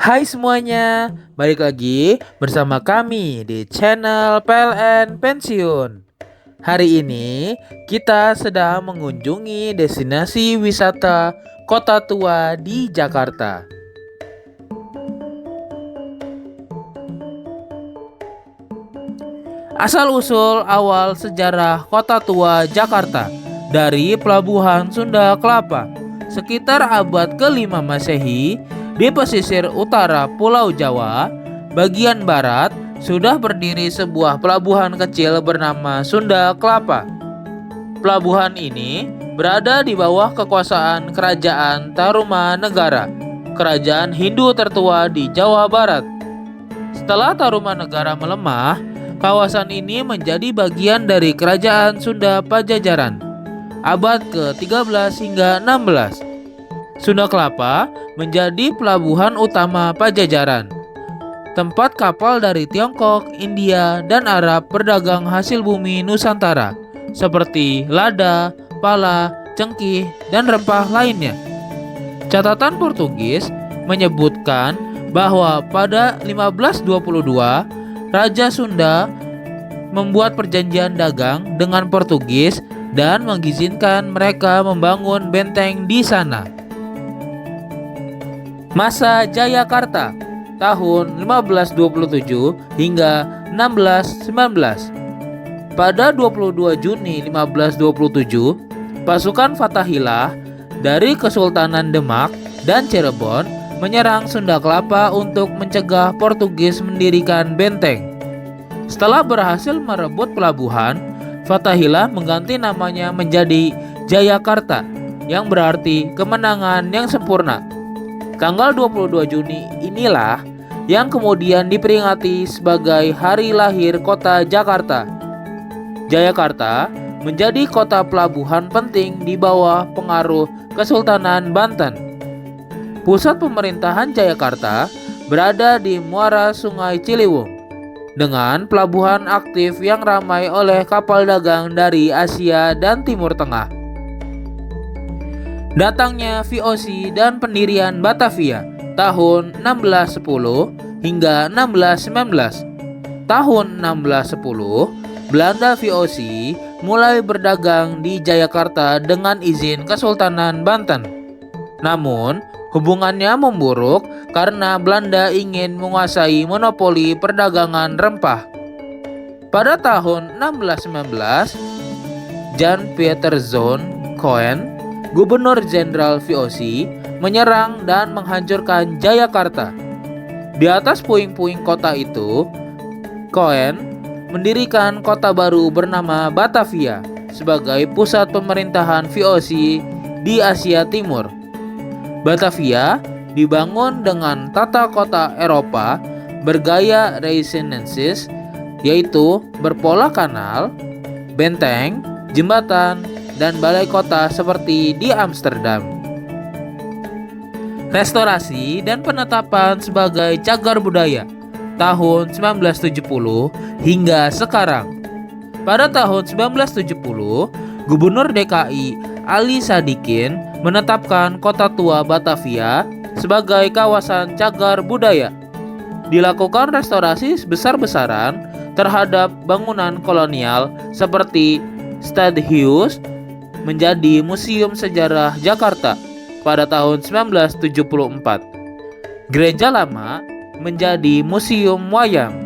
Hai semuanya, balik lagi bersama kami di channel PLN Pensiun. Hari ini kita sedang mengunjungi destinasi wisata Kota Tua di Jakarta. Asal-usul awal sejarah Kota Tua Jakarta dari Pelabuhan Sunda Kelapa sekitar abad ke-5 Masehi di pesisir utara Pulau Jawa, bagian barat sudah berdiri sebuah pelabuhan kecil bernama Sunda Kelapa. Pelabuhan ini berada di bawah kekuasaan Kerajaan Tarumanegara, kerajaan Hindu tertua di Jawa Barat. Setelah Tarumanegara melemah, kawasan ini menjadi bagian dari Kerajaan Sunda Pajajaran abad ke-13 hingga 16. Sunda Kelapa menjadi pelabuhan utama Pajajaran, tempat kapal dari Tiongkok, India, dan Arab berdagang hasil bumi Nusantara seperti lada, pala, cengkih, dan rempah lainnya. Catatan Portugis menyebutkan bahwa pada 1522 Raja Sunda membuat perjanjian dagang dengan Portugis dan mengizinkan mereka membangun benteng di sana. Masa Jayakarta tahun 1527 hingga 1619. Pada 22 Juni 1527, pasukan Fathahilah dari Kesultanan Demak dan Cirebon menyerang Sunda Kelapa untuk mencegah Portugis mendirikan benteng. Setelah berhasil merebut pelabuhan, Fathahilah mengganti namanya menjadi Jayakarta, yang berarti kemenangan yang sempurna. Tanggal 22 Juni inilah yang kemudian diperingati sebagai hari lahir kota Jakarta. Jayakarta menjadi kota pelabuhan penting di bawah pengaruh Kesultanan Banten. Pusat pemerintahan Jayakarta berada di muara Sungai Ciliwung, dengan pelabuhan aktif yang ramai oleh kapal dagang dari Asia dan Timur Tengah. Datangnya VOC dan pendirian Batavia tahun 1610 hingga 1619. Tahun 1610, Belanda VOC mulai berdagang di Jayakarta dengan izin Kesultanan Banten. Namun, hubungannya memburuk karena Belanda ingin menguasai monopoli perdagangan rempah. Pada tahun 1619, Jan Pieter Zoon Koen, Gubernur Jenderal VOC, menyerang dan menghancurkan Jayakarta. Di atas puing-puing kota itu, Koen mendirikan kota baru bernama Batavia sebagai pusat pemerintahan VOC di Asia Timur. Batavia dibangun dengan tata kota Eropa bergaya Renaissance, yaitu berpola kanal, benteng, jembatan, dan balai kota seperti di Amsterdam. Restorasi dan penetapan sebagai cagar budaya tahun 1970 hingga sekarang. Pada tahun 1970, Gubernur DKI Ali Sadikin menetapkan Kota Tua Batavia sebagai kawasan cagar budaya. Dilakukan restorasi besar-besaran terhadap bangunan kolonial seperti Stadhuis menjadi Museum Sejarah Jakarta pada tahun 1974. Gereja Lama menjadi Museum Wayang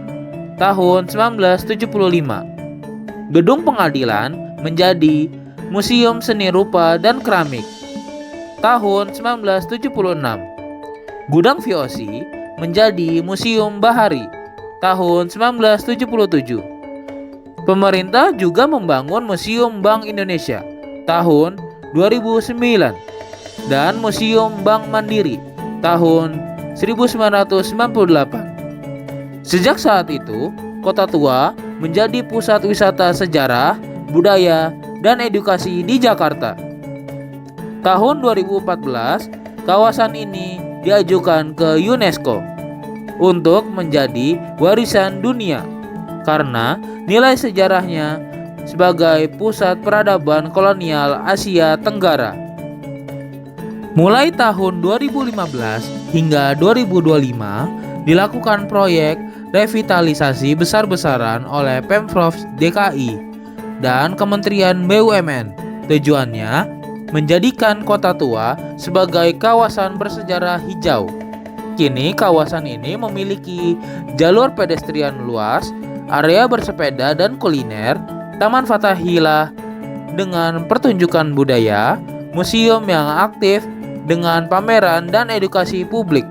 tahun 1975. Gedung Pengadilan menjadi Museum Seni Rupa dan Keramik tahun 1976. Gudang VOC menjadi Museum Bahari tahun 1977. Pemerintah juga membangun Museum Bank Indonesia tahun 2009 dan Museum Bank Mandiri tahun 1998. Sejak saat itu, Kota Tua menjadi pusat wisata sejarah, budaya, dan edukasi di Jakarta. Tahun 2014, kawasan ini diajukan ke UNESCO untuk menjadi warisan dunia karena nilai sejarahnya sebagai pusat peradaban kolonial Asia Tenggara. Mulai tahun 2015, Hingga 2025 dilakukan proyek revitalisasi besar-besaran oleh Pemprov DKI dan Kementerian BUMN. Tujuannya menjadikan Kota Tua sebagai kawasan bersejarah hijau. Kini kawasan ini memiliki jalur pedestrian luas, area bersepeda dan kuliner, Taman Fathahillah dengan pertunjukan budaya, museum yang aktif dengan pameran dan edukasi publik.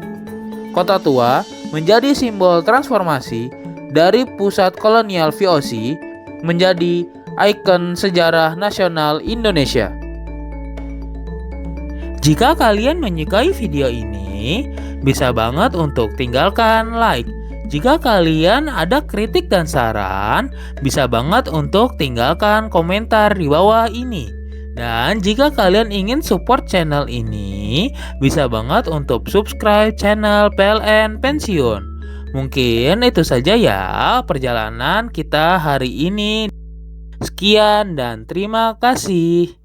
Kota Tua menjadi simbol transformasi dari pusat kolonial VOC menjadi ikon sejarah nasional Indonesia. Jika kalian menyukai video ini, bisa banget untuk tinggalkan like. Jika kalian ada kritik dan saran, bisa banget untuk tinggalkan komentar di bawah ini. Dan jika kalian ingin support channel ini, bisa banget untuk subscribe channel PLN Pensiun. Mungkin itu saja ya perjalanan kita hari ini. Sekian dan terima kasih.